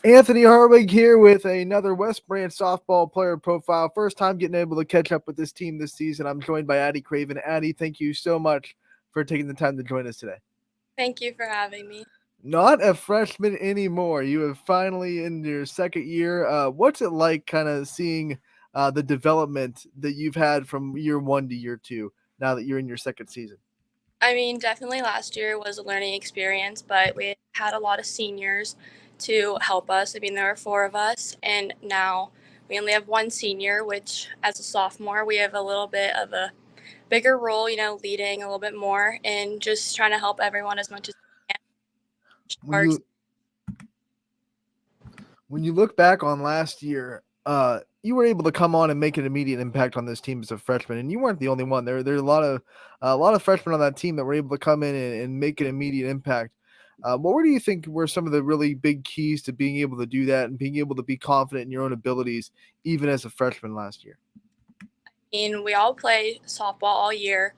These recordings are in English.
Anthony Harwig here with another West Branch softball player profile. First time getting able to catch up with this team this season. I'm joined by Addie Craven. Addie, thank you so much for taking the time to join us today. Thank you for having me. Not a freshman anymore. You have finally in your second year. What's it like kind of seeing the development that you've had from year one to year two now that you're in your second season? I mean, definitely last year was a learning experience, but we had a lot of seniors to help us. I mean, there were four of us, and now we only have one senior, which as a sophomore, we have a little bit of a bigger role, leading a little bit more and just trying to help everyone as much as we can. When you when you look back on last year, you were able to come on and make an immediate impact on this team as a freshman, and you weren't the only one. There are a lot of freshmen on that team that were able to come in and make an immediate impact. What do you think were some of the really big keys to being able to do that and being able to be confident in your own abilities, even as a freshman last year? And we all play softball all year.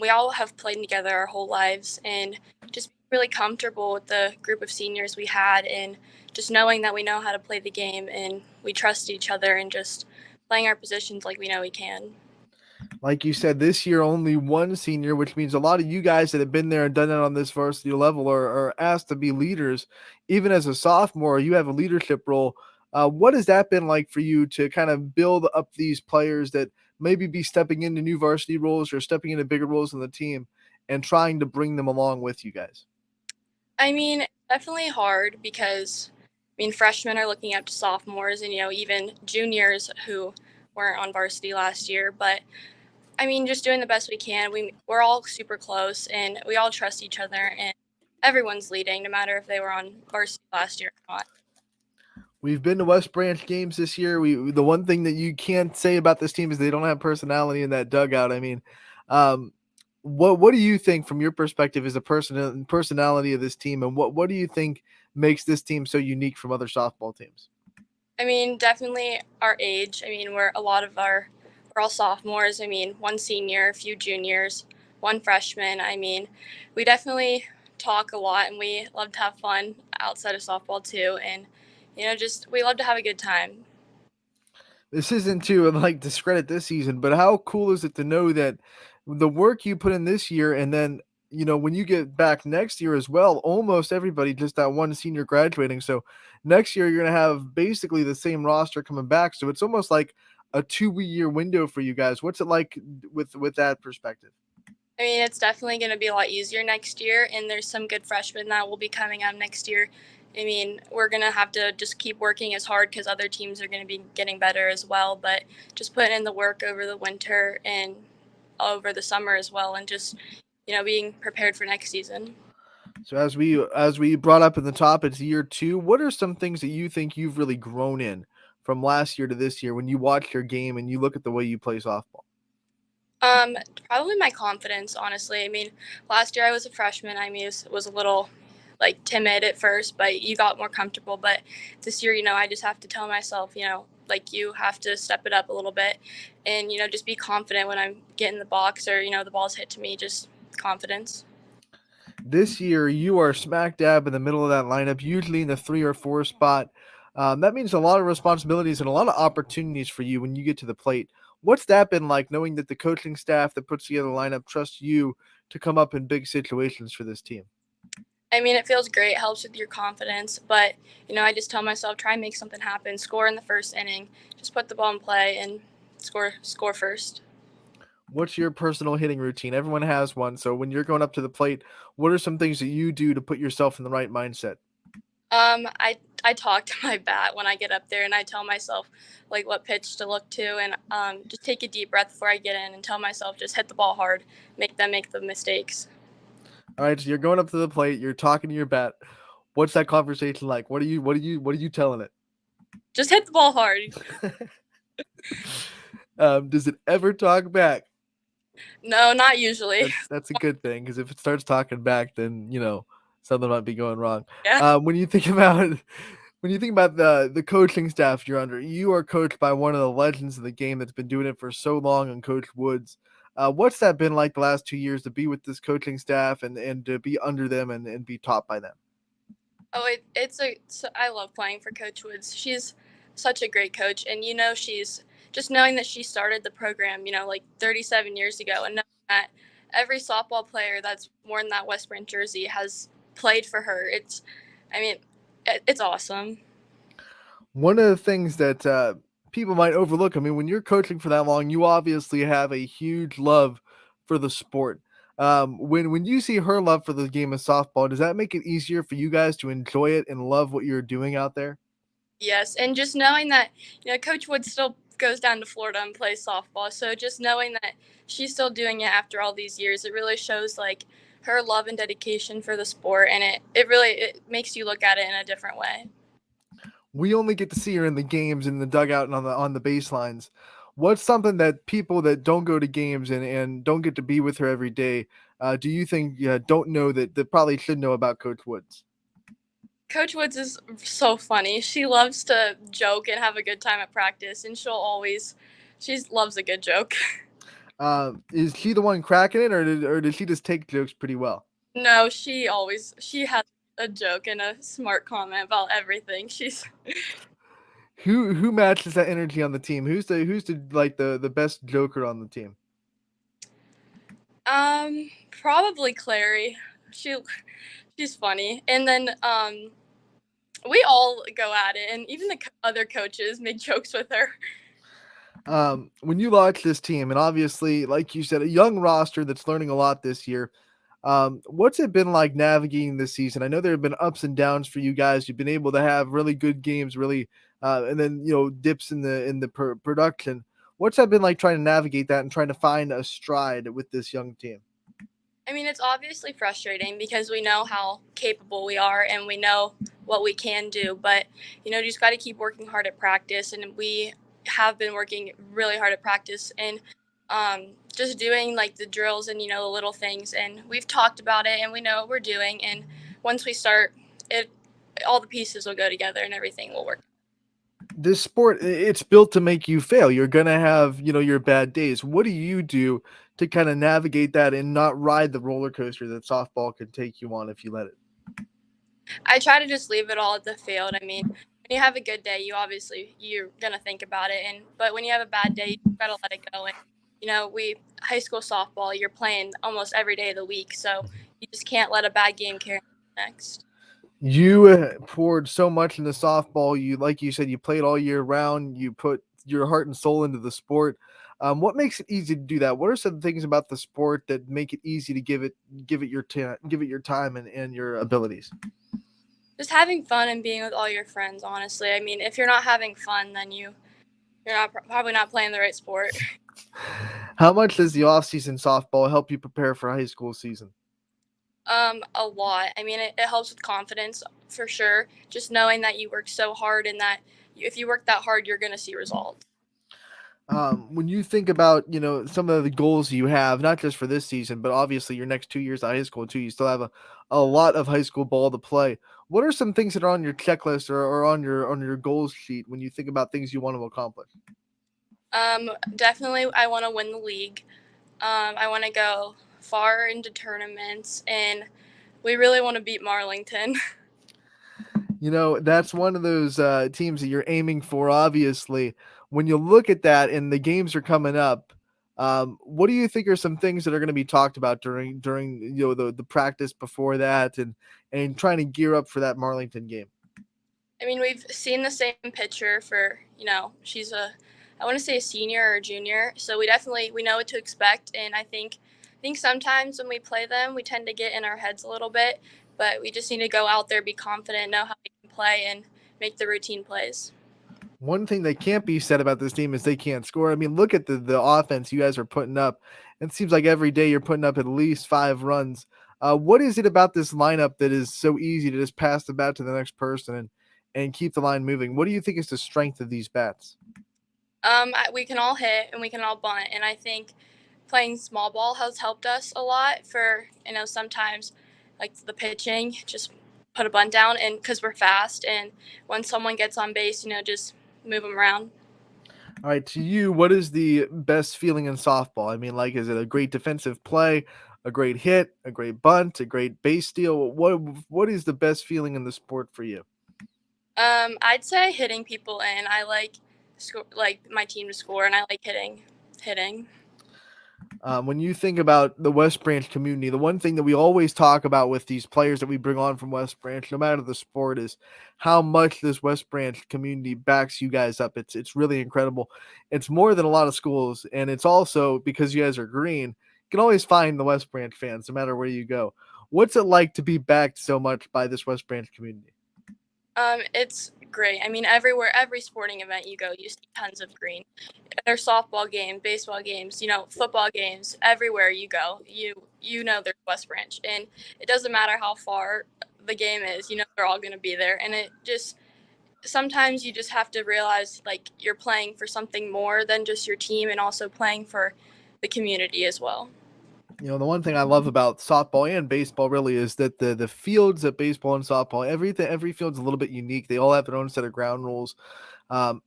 We all have played together our whole lives, and just really comfortable with the group of seniors we had, and just knowing that we know how to play the game and we trust each other, and just playing our positions like we know we can. Like you said, this year only one senior, which means a lot of you guys that have been there and done it on this varsity level are asked to be leaders. Even as a sophomore, you have a leadership role. What has that been like for you to kind of build up these players that maybe be stepping into new varsity roles or stepping into bigger roles in the team and trying to bring them along with you guys? I mean, it's definitely hard because, freshmen are looking up to sophomores and, even juniors who weren't on varsity last year. But just doing the best we can. We're all super close, and we all trust each other, and everyone's leading, no matter if they were on varsity last year or not. We've been to West Branch games this year. The one thing that you can't say about this team is they don't have personality in that dugout. I mean, um, what do you think from your perspective is a personality of this team, and what do you think makes this team so unique from other softball teams? Definitely our age. We're all sophomores. One senior, a few juniors, one freshman. We definitely talk a lot, and we love to have fun outside of softball too. And just we love to have a good time. This isn't to like discredit this season, but how cool is it to know that the work you put in this year and then when you get back next year as well, almost everybody just that one senior graduating. So next year you're gonna have basically the same roster coming back. So it's almost like a 2 year window for you guys. What's it like with that perspective? It's definitely going to be a lot easier next year, and there's some good freshmen that will be coming up next year. We're going to have to just keep working as hard because other teams are going to be getting better as well, but just putting in the work over the winter and over the summer as well, and just, being prepared for next season. So as we brought up in the top, it's year two. What are some things that you think you've really grown in from last year to this year when you watch your game and you look at the way you play softball? Um, Probably my confidence, honestly. Last year I was a freshman. Was a little like timid at first, but you got more comfortable. But this year, I just have to tell myself, like you have to step it up a little bit, and just be confident when I'm getting the box or the ball's hit to me. Just confidence. This year, you are smack dab in the middle of that lineup, usually in the 3 or 4 spot. That means a lot of responsibilities and a lot of opportunities for you when you get to the plate. What's that been like, knowing that the coaching staff that puts together the lineup trusts you to come up in big situations for this team? It feels great. It helps with your confidence, but I just tell myself try and make something happen. Score in the first inning. Just put the ball in play and score first. What's your personal hitting routine? Everyone has one. So when you're going up to the plate, what are some things that you do to put yourself in the right mindset? I talk to my bat when I get up there, and I tell myself like what pitch to look to, and just take a deep breath before I get in, and tell myself just hit the ball hard, make the mistakes. All right, so you're going up to the plate, you're talking to your bat. What's that conversation like? What are you telling it? Just hit the ball hard. Does it ever talk back? No, not usually. That's a good thing, because if it starts talking back, then something might be going wrong. Yeah. When you think about the coaching staff you're under, you are coached by one of the legends of the game that's been doing it for so long, and Coach Woods. What's that been like the last 2 years to be with this coaching staff and to be under them and be taught by them? Oh, I love playing for Coach Woods. She's such a great coach, and she's just knowing that she started the program, like 37 years ago, and knowing that every softball player that's worn that West Branch jersey has played for her. I mean, it's awesome. One of the things that people might overlook, I mean, when you're coaching for that long, you obviously have a huge love for the sport. When you see her love for the game of softball, does that make it easier for you guys to enjoy it and love what you're doing out there? Yes, and just knowing that Coach Wood still goes down to Florida and plays softball, so just knowing that she's still doing it after all these years, it really shows like her love and dedication for the sport, and it makes you look at it in a different way. We only get to see her in the games, in the dugout, and on the baselines. What's something that people that don't go to games and don't get to be with her every day, do you think don't know that probably should know about Coach Woods? Coach Woods is so funny. She loves to joke and have a good time at practice, and she loves a good joke. Is she the one cracking it, or does she just take jokes pretty well? No, she has a joke and a smart comment about everything. She's Who matches that energy on the team? Who's the like the best joker on the team? Probably Clary. She she's funny, and then we all go at it, and even the other coaches make jokes with her. When you launch this team, and obviously, like you said, a young roster that's learning a lot this year. What's it been like navigating this season? I know there have been ups and downs for you guys. You've been able to have really good games, really, and then dips in the production. What's that been like trying to navigate that and trying to find a stride with this young team? I mean, it's obviously frustrating because we know how capable we are and we know what we can do, but you just got to keep working hard at practice, and we have been working really hard at practice and just doing like the drills and the little things, and we've talked about it and we know what we're doing, and once we start it, all the pieces will go together and everything will work. This sport, it's built to make you fail. You're gonna have your bad days. What do you do to kind of navigate that and not ride the roller coaster that softball can take you on if you let it? I try to just leave it all at the field. I mean, when you have a good day, you're gonna think about it, and but when you have a bad day, you gotta let it go. And we high school softball, you're playing almost every day of the week, so you just can't let a bad game carry next. You poured so much into softball. Like you said, you played all year round. You put your heart and soul into the sport. What makes it easy to do that? What are some things about the sport that make it easy to give it your time and your abilities? Just having fun and being with all your friends. Honestly, I mean, if you're not having fun, then you're not probably not playing the right sport. How much does the off-season softball help you prepare for high school season? A lot. I mean, it helps with confidence for sure. Just knowing that you work so hard and that if you work that hard, you're gonna see results. When you think about some of the goals you have, not just for this season, but obviously your next 2 years of high school too, you still have a lot of high school ball to play. What are some things that are on your checklist or on your goals sheet when you think about things you want to accomplish? Definitely, I want to win the league. I want to go far into tournaments, and we really want to beat Marlington. That's one of those teams that you're aiming for. Obviously, when you look at that and the games are coming up, what do you think are some things that are going to be talked about during the practice before that and trying to gear up for that Marlington game? I mean, we've seen the same pitcher for she's I want to say a senior or a junior, so we know what to expect, and I think sometimes when we play them, we tend to get in our heads a little bit, but we just need to go out there, be confident, know how we can play, and make the routine plays. One thing that can't be said about this team is they can't score. I mean, look at the offense you guys are putting up. It seems like every day you're putting up at least 5 runs. What is it about this lineup that is so easy to just pass the bat to the next person and keep the line moving? What do you think is the strength of these bats? We can all hit and we can all bunt, and I think playing small ball has helped us a lot for sometimes like the pitching, just put a bunt down, and because we're fast, and when someone gets on base, just move them around. All right, to you, what is the best feeling in softball? I mean, like, is it a great defensive play? A great hit, a great bunt, a great base steal. What is the best feeling in the sport for you? I'd say hitting people in. I like like my team to score, and I like hitting. When you think about the West Branch community, the one thing that we always talk about with these players that we bring on from West Branch, no matter the sport, is how much this West Branch community backs you guys up. It's really incredible. It's more than a lot of schools, and it's also because you guys are green. You can always find the West Branch fans, no matter where you go. What's it like to be backed so much by this West Branch community? It's great. I mean, every sporting event you go, you see tons of green. There's softball games, baseball games, football games. Everywhere you go, you know there's West Branch, and it doesn't matter how far the game is. They're all going to be there, and it just sometimes you just have to realize like you're playing for something more than just your team, and also playing for the community as well. The one thing I love about softball and baseball really is that the fields at baseball and softball, every field's a little bit unique. They all have their own set of ground rules.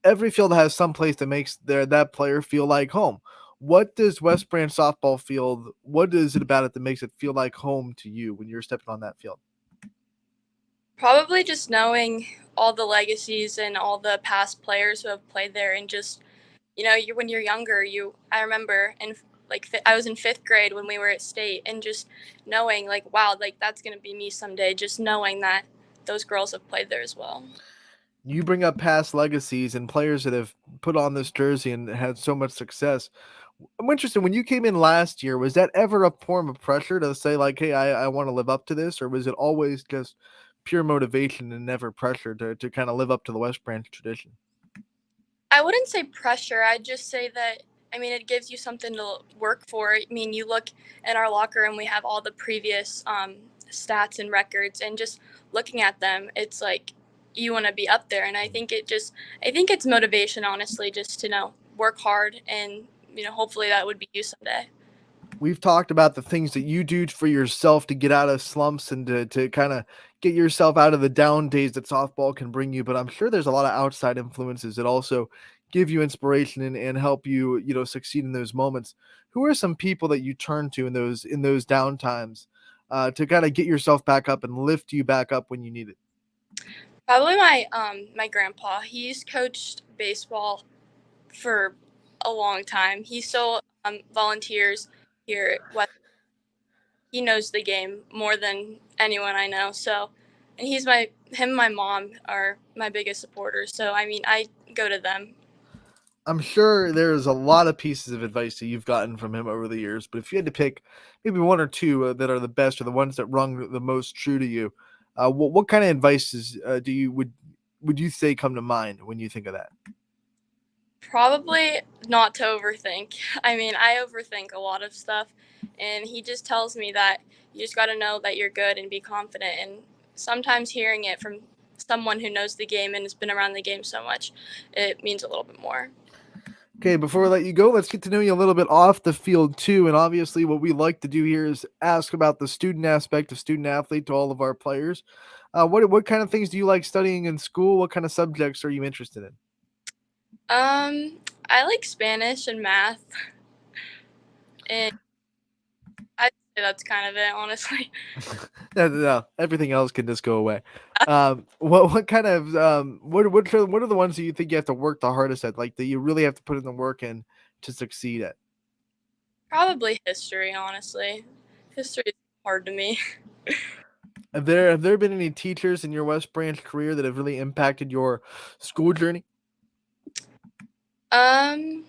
Every field has some place that makes that player feel like home. What does West Branch softball field? What is it about it that makes it feel like home to you when you're stepping on that field? Probably just knowing all the legacies and all the past players who have played there, and just when you're younger, I remember in like I was in fifth grade when we were at state, and just knowing like wow, like that's gonna be me someday. Just knowing that those girls have played there as well. You bring up past legacies and players that have put on this jersey and had so much success. I'm interested, when you came in last year, was that ever a form of pressure to say like, "Hey, I want to live up to this," or was it always just pure motivation and never pressure to kind of live up to the West Branch tradition? I wouldn't say pressure. I'd just say that, I mean, it gives you something to work for. I mean, you look in our locker room, we have all the previous stats and records, and just looking at them, it's like you want to be up there. And I think it's motivation, honestly, just to work hard, and hopefully that would be you someday. We've talked about the things that you do for yourself to get out of slumps and to kind of get yourself out of the down days that softball can bring you. But I'm sure there's a lot of outside influences that also give you inspiration and help you, succeed in those moments. Who are some people that you turn to in those down times to kind of get yourself back up and lift you back up when you need it? Probably my grandpa. He's coached baseball for a long time. He still volunteers here at West. He knows the game more than anyone I know. So, and him and my mom are my biggest supporters. So, I mean, I go to them. I'm sure there's a lot of pieces of advice that you've gotten from him over the years, but if you had to pick maybe one or two that are the best or the ones that rung the most true to you, what kind of advices do you would you say come to mind when you think of that? Probably not to overthink. I mean, I overthink a lot of stuff, and he just tells me that you just got to know that you're good and be confident. And sometimes hearing it from someone who knows the game and has been around the game so much, it means a little bit more. Okay, before we let you go, let's get to know you a little bit off the field too. And obviously, what we like to do here is ask about the student aspect of student athlete to all of our players. What kind of things do you like studying in school? What kind of subjects are you interested in? I like Spanish and math, and I'd say that's kind of it, honestly. No, no, no, everything else can just go away. What kind of what are the ones that you think you have to work the hardest at, like that you really have to put in the work in to succeed at? Probably history, honestly. History is hard to me. Have there been any teachers in your West Branch career that have really impacted your school journey? Um,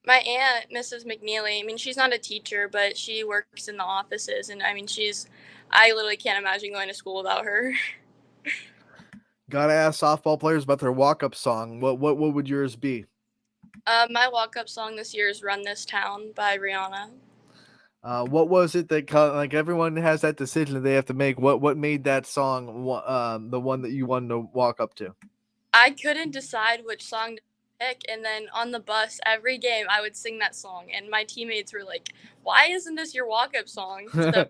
my aunt, Mrs. McNeely, I mean, she's not a teacher, but she works in the offices, and I mean, I literally can't imagine going to school without her. Gotta ask softball players about their walk up song. What would yours be? My walk up song this year is Run This Town by Rihanna. What was it that like everyone has that decision that they have to make? What made that song the one that you wanted to walk up to? I couldn't decide which song to pick, and then on the bus, every game, I would sing that song, and my teammates were like, "Why isn't this your walk up song?" So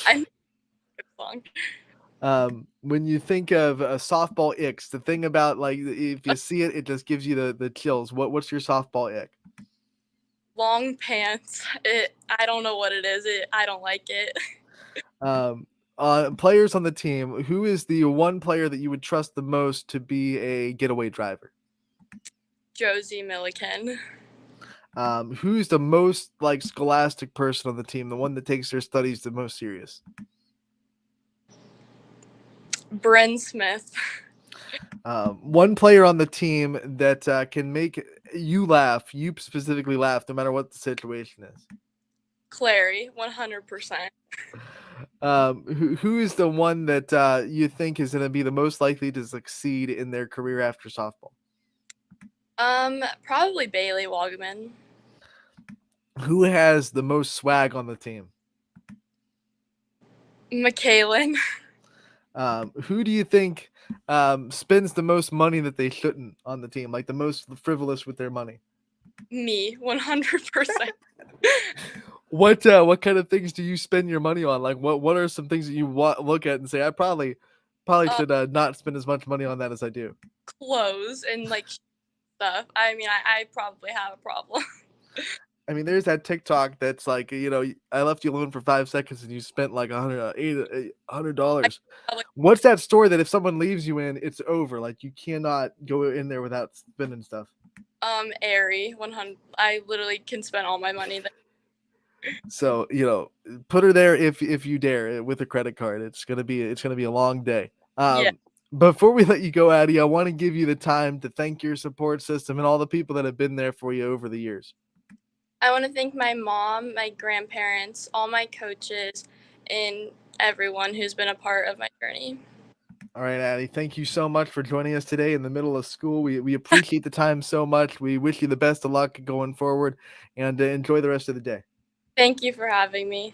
I made a song. When you think of a softball icks, the thing about like if you see it, it just gives you the chills. What's your softball ick? Long pants. I don't know what it is. I don't like it. Um, players on the team, who is the one player that you would trust the most to be a getaway driver? Josie Milliken. Who's the most like scholastic person on the team, the one that takes their studies the most serious? Bryn Smith. One player on the team that can make you laugh, you specifically laugh, no matter what the situation is. Clary, 100%. Who is the one that you think is going to be the most likely to succeed in their career after softball? Probably Bailey Wogman. Who has the most swag on the team? McKaylin. Who do you think spends the most money that they shouldn't on the team, like the most frivolous with their money? Me, 100%. What kind of things do you spend your money on? Like what are some things that you look at and say I probably Um, should not spend as much money on that as I do? Clothes and like stuff. I mean, I probably have a problem. I mean, there's that TikTok that's like, I left you alone for 5 seconds and you spent like I $100. probably What's that store that if someone leaves you in, it's over? Like you cannot go in there without spending stuff. Airy 100. I literally can spend all my money there. So put her there if you dare with a credit card. It's gonna be a long day. Yeah. Before we let you go, Addie, I want to give you the time to thank your support system and all the people that have been there for you over the years. I want to thank my mom, my grandparents, all my coaches, and everyone who's been a part of my journey. All right, Addie, thank you so much for joining us today in the middle of school. We appreciate the time so much. We wish you the best of luck going forward and enjoy the rest of the day. Thank you for having me.